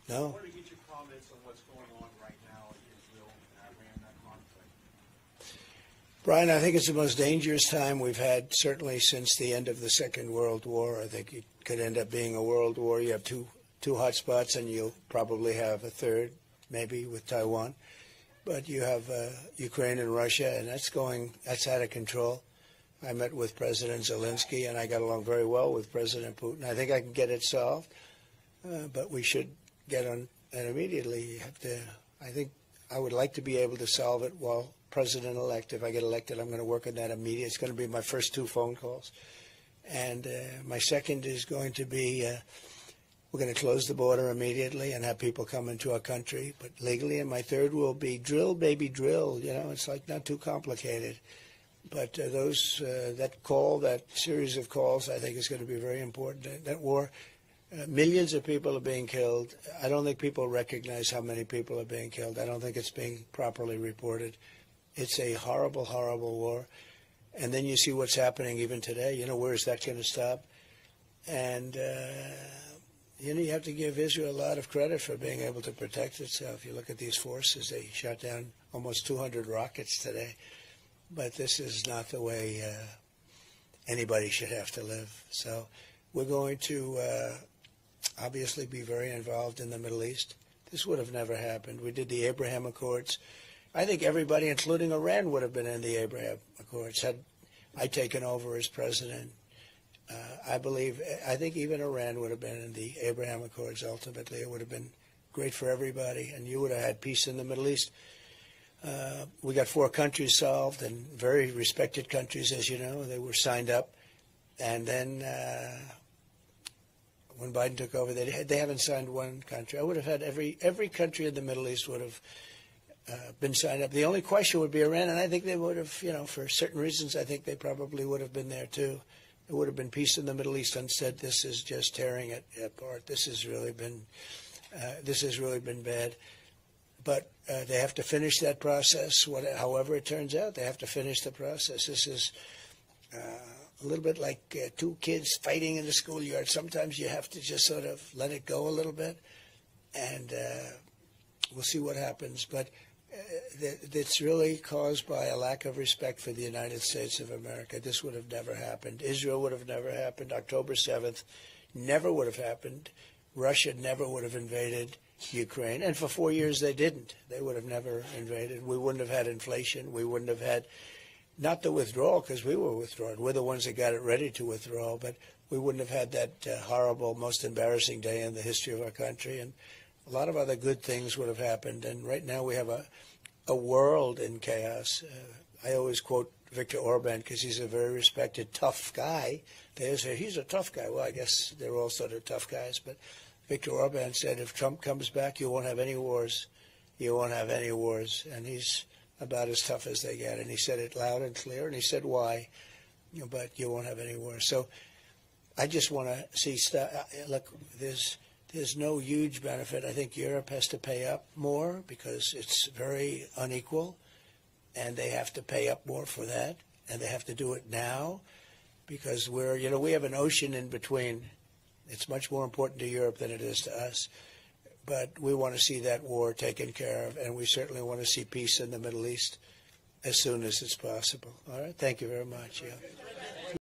No. I wanted to get your comments on what's going on right now in Israel and Iran, that conflict. Brian, I think it's the most dangerous time we've had, certainly since the end of the Second World War. I think it could end up being a world war. You have two hot spots, and you'll probably have a third, maybe with Taiwan. But you have Ukraine and Russia, and that's out of control. I met with President Zelensky, and I got along very well with President Putin. I think I can get it solved, but we should get on it immediately. I think I would like to be able to solve it while president-elect. If I get elected, I'm going to work on that immediately. It's going to be my first 2 phone calls. And my second is going to be we're going to close the border immediately and have people come into our country, but legally. And my third will be drill, baby, drill. You know, it's like not too complicated. But that series of calls, I think is going to be very important. That war, millions of people are being killed. I don't think people recognize how many people are being killed. I don't think it's being properly reported. It's a horrible, horrible war. And then you see what's happening even today. You know, where is that going to stop? And, you have to give Israel a lot of credit for being able to protect itself. You look at these forces, they shot down almost 200 rockets today. But this is not the way anybody should have to live. So we're going to obviously be very involved in the Middle East. This would have never happened. We did the Abraham Accords. I think everybody, including Iran, would have been in the Abraham Accords had I taken over as president. I think even Iran would have been in the Abraham Accords ultimately. It would have been great for everybody, and you would have had peace in the Middle East. We got 4 countries solved, and very respected countries, as you know. They were signed up. And then when Biden took over, they haven't signed one country. I would have had every country in the Middle East would have been signed up. The only question would be Iran, and I think they would have, for certain reasons, I think they probably would have been there too. There would have been peace in the Middle East. Instead, this is just tearing it apart. This has really been bad. But they have to finish that process. However it turns out, they have to finish the process. This is a little bit like 2 kids fighting in the schoolyard. Sometimes you have to just sort of let it go a little bit, and we'll see what happens. But it's really caused by a lack of respect for the United States of America. This would have never happened. Israel would have never happened. October 7th never would have happened. Russia never would have invaded Ukraine. And for 4 years they didn't. They would have never invaded. We wouldn't have had inflation. We wouldn't have had, not the withdrawal, because we were withdrawn. We're the ones that got it ready to withdraw. But we wouldn't have had that horrible, most embarrassing day in the history of our country. And a lot of other good things would have happened. And right now we have a world in chaos. I always quote Viktor Orban because he's a very respected, tough guy. They say he's a tough guy. Well, I guess they're all sort of tough guys. But Viktor Orban said if Trump comes back, you won't have any wars. You won't have any wars. And he's about as tough as they get. And he said it loud and clear. And he said why. But you won't have any wars. So I just want to see look, there's no huge benefit. I think Europe has to pay up more because it's very unequal, and they have to pay up more for that, and they have to do it now because we have an ocean in between. It's much more important to Europe than it is to us, but we want to see that war taken care of, and we certainly want to see peace in the Middle East as soon as it's possible. All right? Thank you very much. Yeah.